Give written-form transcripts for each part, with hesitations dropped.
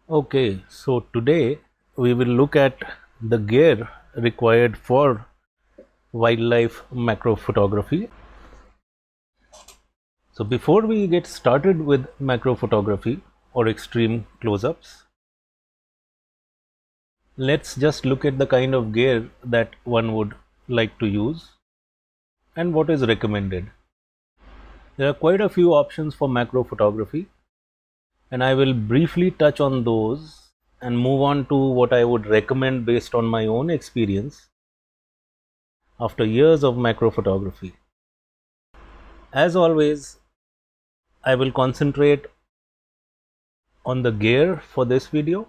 Okay, so today we will look at the gear required for wildlife macro photography. So before we get started with macro photography or extreme close-ups, let's just look at the kind of gear that one would like to use and what is recommended. There are quite a few options for macro photography, and I will briefly touch on those and move on to what I would recommend based on my own experience after years of macro photography. As always, I will concentrate on the gear for this video,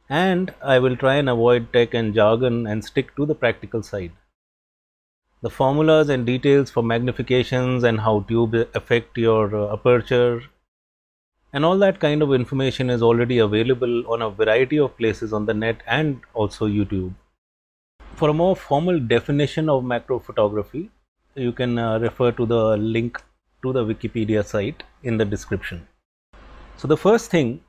and I will try and avoid tech and jargon and stick to the practical side. The formulas and details for magnifications and how tube affect your aperture and all that kind of information is already available on a variety of places on the net and also YouTube. For a more formal definition of macro photography, you can refer to the link to the Wikipedia site in the description. So the first thing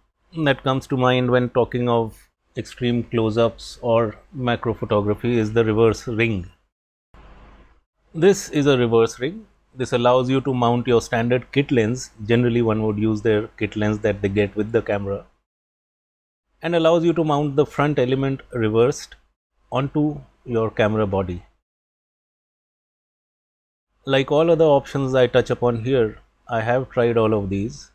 that comes to mind when talking of extreme close-ups or macro photography is the reverse ring. This is a reverse ring. This allows you to mount your standard kit lens. Generally one would use their kit lens that they get with the camera, and allows you to mount the front element reversed onto your camera body. Like all other options I touch upon here, I have tried all of these.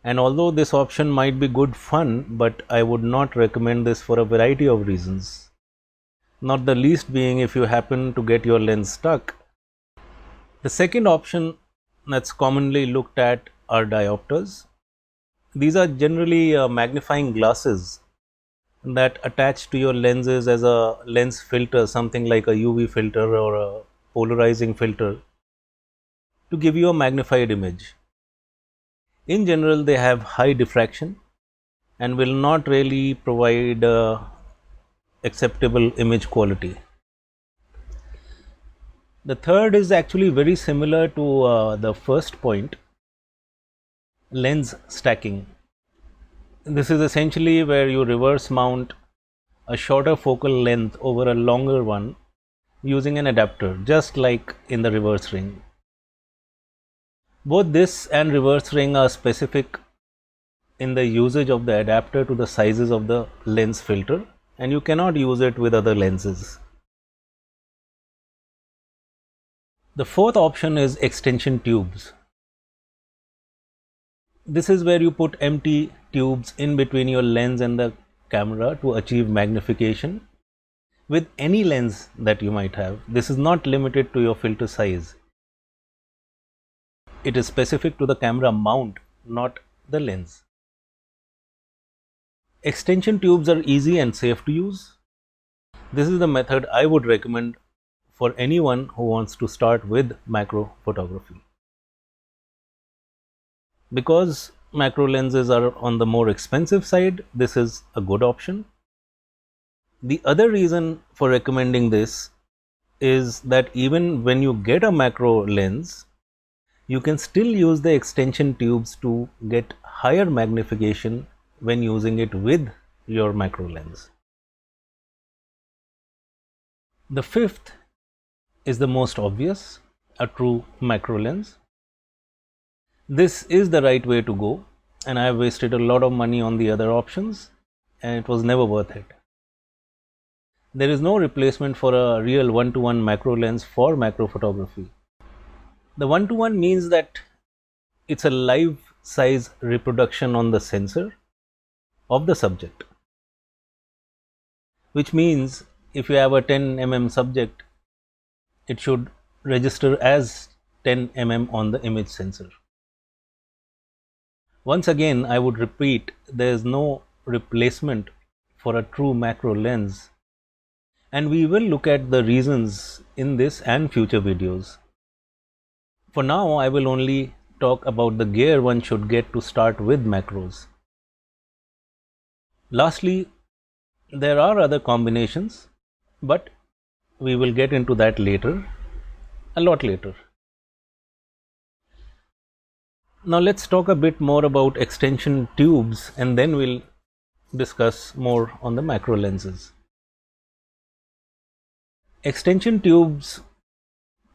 And although this option might be good fun, but I would not recommend this for a variety of reasons. Not the least being if you happen to get your lens stuck. The second option that's commonly looked at are diopters. These are generally magnifying glasses that attach to your lenses as a lens filter, something like a UV filter or a polarizing filter, to give you a magnified image. In general, they have high diffraction and will not really provide acceptable image quality. The third is actually very similar to the first point, lens stacking. This is essentially where you reverse mount a shorter focal length over a longer one using an adapter, just like in the reverse ring. Both this and reverse ring are specific in the usage of the adapter to the sizes of the lens filter, and you cannot use it with other lenses. The fourth option is extension tubes. This is where you put empty tubes in between your lens and the camera to achieve magnification with any lens that you might have. This is not limited to your filter size. It is specific to the camera mount, not the lens. Extension tubes are easy and safe to use. This is the method I would recommend for anyone who wants to start with macro photography. Because macro lenses are on the more expensive side, this is a good option. The other reason for recommending this is that even when you get a macro lens, you can still use the extension tubes to get higher magnification when using it with your macro lens. The fifth is the most obvious, a true macro lens. This is the right way to go, and I have wasted a lot of money on the other options, and it was never worth it. There is no replacement for a real one-to-one macro lens for macro photography. The one-to-one means that it's a live size reproduction on the sensor of the subject, which means if you have a 10 mm subject, it should register as 10 mm on the image sensor. Once again, I would repeat, there is no replacement for a true macro lens, and we will look at the reasons in this and future videos. For now, I will only talk about the gear one should get to start with macros. Lastly, there are other combinations, but we will get into that later, a lot later. Now let's talk a bit more about extension tubes, and then we'll discuss more on the macro lenses. Extension tubes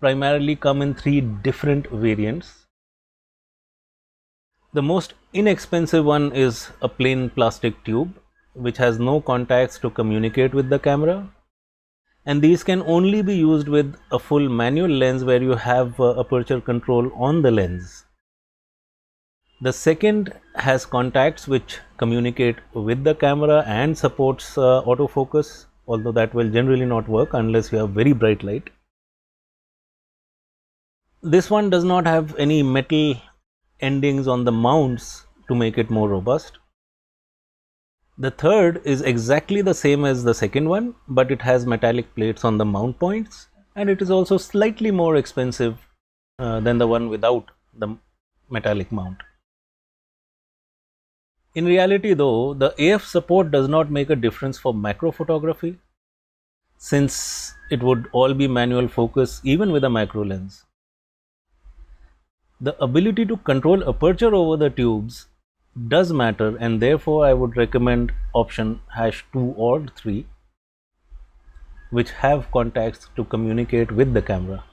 primarily come in three different variants. The most inexpensive one is a plain plastic tube which has no contacts to communicate with the camera, and these can only be used with a full manual lens where you have aperture control on the lens. The second has contacts which communicate with the camera and supports autofocus, although that will generally not work unless you have very bright light. This one does not have any metal endings on the mounts to make it more robust. The third is exactly the same as the second one, but it has metallic plates on the mount points, and it is also slightly more expensive than the one without the metallic mount. In reality though, the AF support does not make a difference for macro photography, since it would all be manual focus even with a macro lens. The ability to control aperture over the tubes does matter, and therefore I would recommend option #2 or 3, which have contacts to communicate with the camera.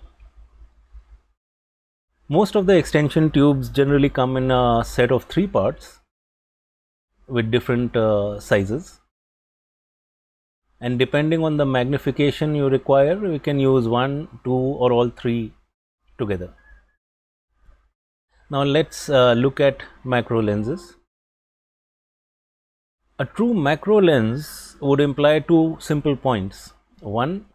Most of the extension tubes generally come in a set of 3 parts with different sizes, and depending on the magnification you require, we can use 1, 2 or all 3 together. Now let's look at macro lenses. A true macro lens would imply 2 simple points. One,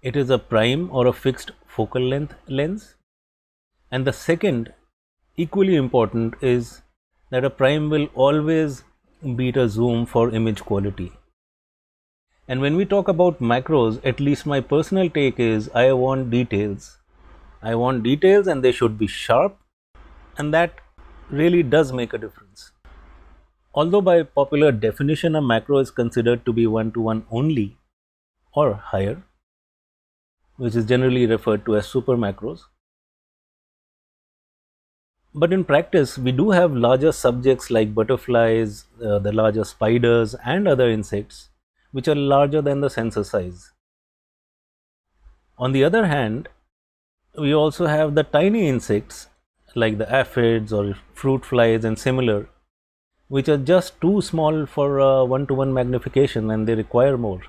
it is a prime or a fixed focal length lens, and the second, equally important, is that a prime will always beat a zoom for image quality. And when we talk about macros, at least my personal take is I want details. I want details and they should be sharp, and that really does make a difference. Although by popular definition a macro is considered to be 1:1 only or higher, which is generally referred to as super macros. But in practice, we do have larger subjects like butterflies, the larger spiders and other insects, which are larger than the sensor size. On the other hand, we also have the tiny insects like the aphids or fruit flies and similar, which are just too small for 1:1 magnification and they require more.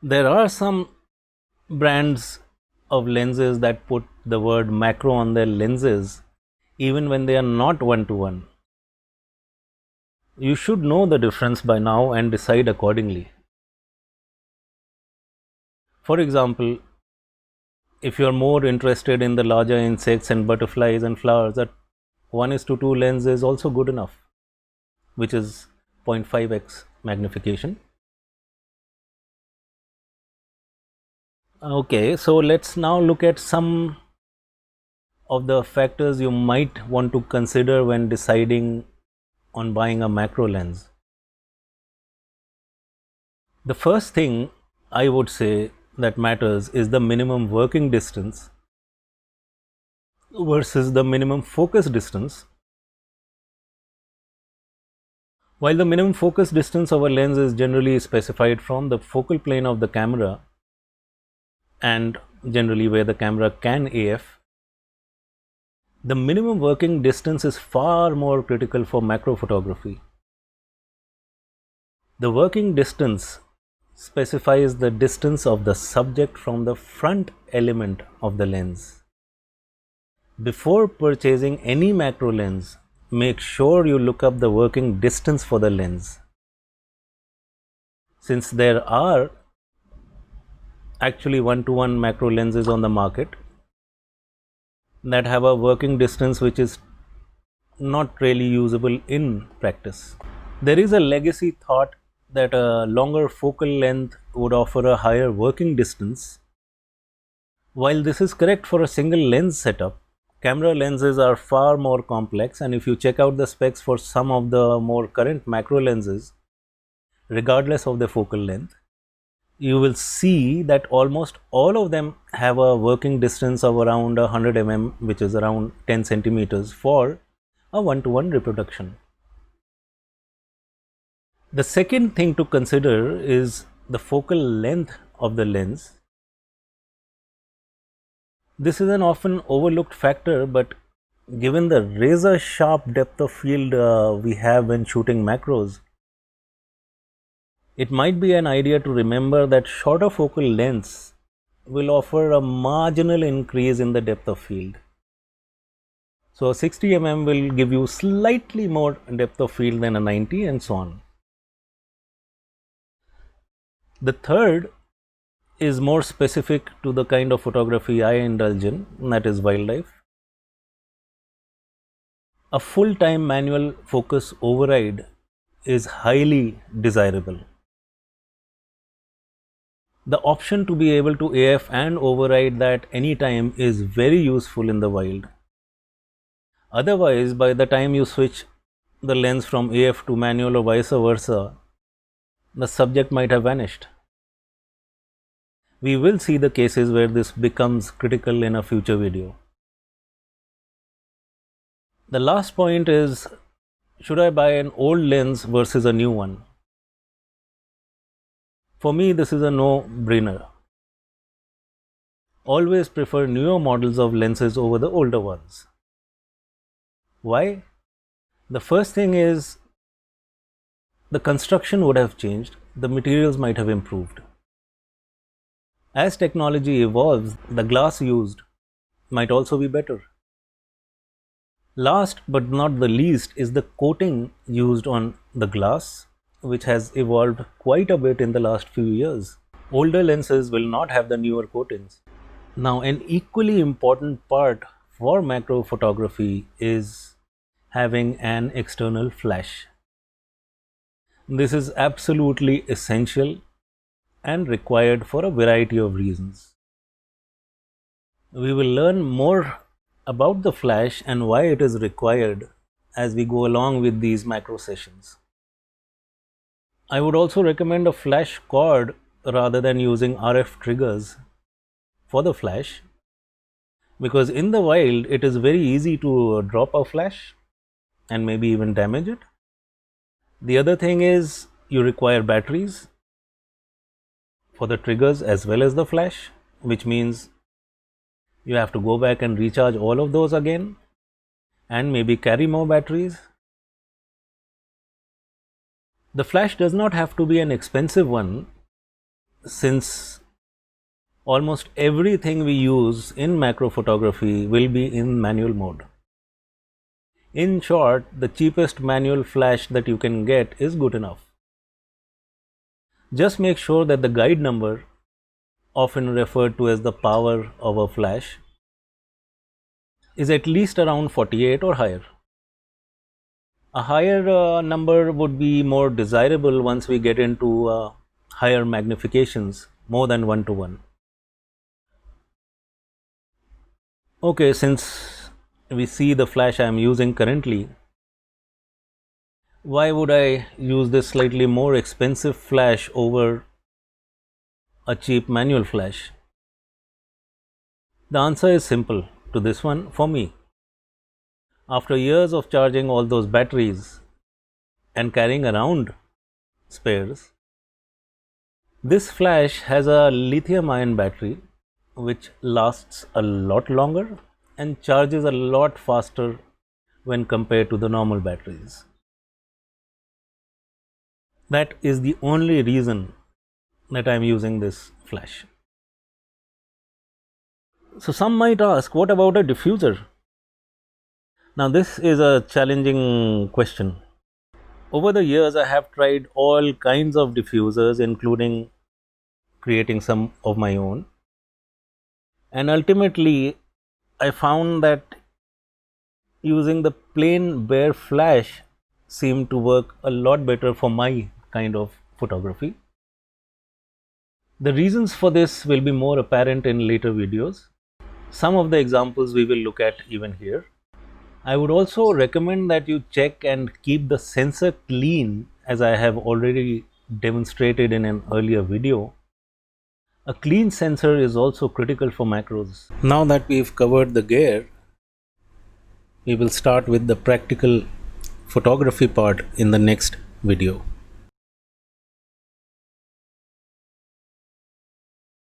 There are some brands of lenses that put the word macro on their lenses even when they are not 1:1. You should know the difference by now and decide accordingly. For example, if you are more interested in the larger insects and butterflies and flowers, that 1:2 lens is also good enough, which is 0.5x magnification. Okay, so let's now look at some of the factors you might want to consider when deciding on buying a macro lens. The first thing I would say that matters is the minimum working distance versus the minimum focus distance. While the minimum focus distance of a lens is generally specified from the focal plane of the camera and generally where the camera can AF, the minimum working distance is far more critical for macro photography. The working distance specifies the distance of the subject from the front element of the lens. Before purchasing any macro lens, make sure you look up the working distance for the lens. Since there are actually 1:1 macro lenses on the market that have a working distance which is not really usable in practice. There is a legacy thought that a longer focal length would offer a higher working distance. While this is correct for a single lens setup, camera lenses are far more complex, and if you check out the specs for some of the more current macro lenses, regardless of the focal length, you will see that almost all of them have a working distance of around 100 mm, which is around 10 centimeters for a one-to-one reproduction. The second thing to consider is the focal length of the lens. This is an often overlooked factor, but given the razor sharp depth of field we have when shooting macros, it might be an idea to remember that shorter focal lengths will offer a marginal increase in the depth of field. So a 60 mm will give you slightly more depth of field than a 90, and so on. The third is more specific to the kind of photography I indulge in, that is wildlife. A full-time manual focus override is highly desirable. The option to be able to AF and override that anytime is very useful in the wild. Otherwise, by the time you switch the lens from AF to manual or vice versa, the subject might have vanished. We will see the cases where this becomes critical in a future video. The last point is, should I buy an old lens versus a new one? For me, this is a no-brainer. Always prefer newer models of lenses over the older ones. Why? The first thing is, the construction would have changed, the materials might have improved. As technology evolves, the glass used might also be better. Last but not the least is the coating used on the glass, which has evolved quite a bit in the last few years. Older lenses will not have the newer coatings. Now, an equally important part for macro photography is having an external flash. This is absolutely essential and required for a variety of reasons. We will learn more about the flash and why it is required as we go along with these macro sessions. I would also recommend a flash cord rather than using RF triggers for the flash, because in the wild it is very easy to drop a flash and maybe even damage it. The other thing is, you require batteries for the triggers as well as the flash, which means you have to go back and recharge all of those again and maybe carry more batteries. The flash does not have to be an expensive one, since almost everything we use in macro photography will be in manual mode. In short, the cheapest manual flash that you can get is good enough. Just make sure that the guide number, often referred to as the power of a flash, is at least around 48 or higher. A higher number would be more desirable once we get into higher magnifications, more than 1:1. Okay, since we see the flash I am using currently, why would I use this slightly more expensive flash over a cheap manual flash? The answer is simple to this one for me. After years of charging all those batteries and carrying around spares, this flash has a lithium-ion battery which lasts a lot longer and charges a lot faster when compared to the normal batteries. That is the only reason that I am using this flash. So some might ask, what about a diffuser? Now this is a challenging question. Over the years I have tried all kinds of diffusers, including creating some of my own, and ultimately I found that using the plain bare flash seemed to work a lot better for my kind of photography. The reasons for this will be more apparent in later videos. Some of the examples we will look at even here. I would also recommend that you check and keep the sensor clean, as I have already demonstrated in an earlier video, A clean sensor is also critical for macros. Now that we've covered the gear, we will start with the practical photography part in the next video.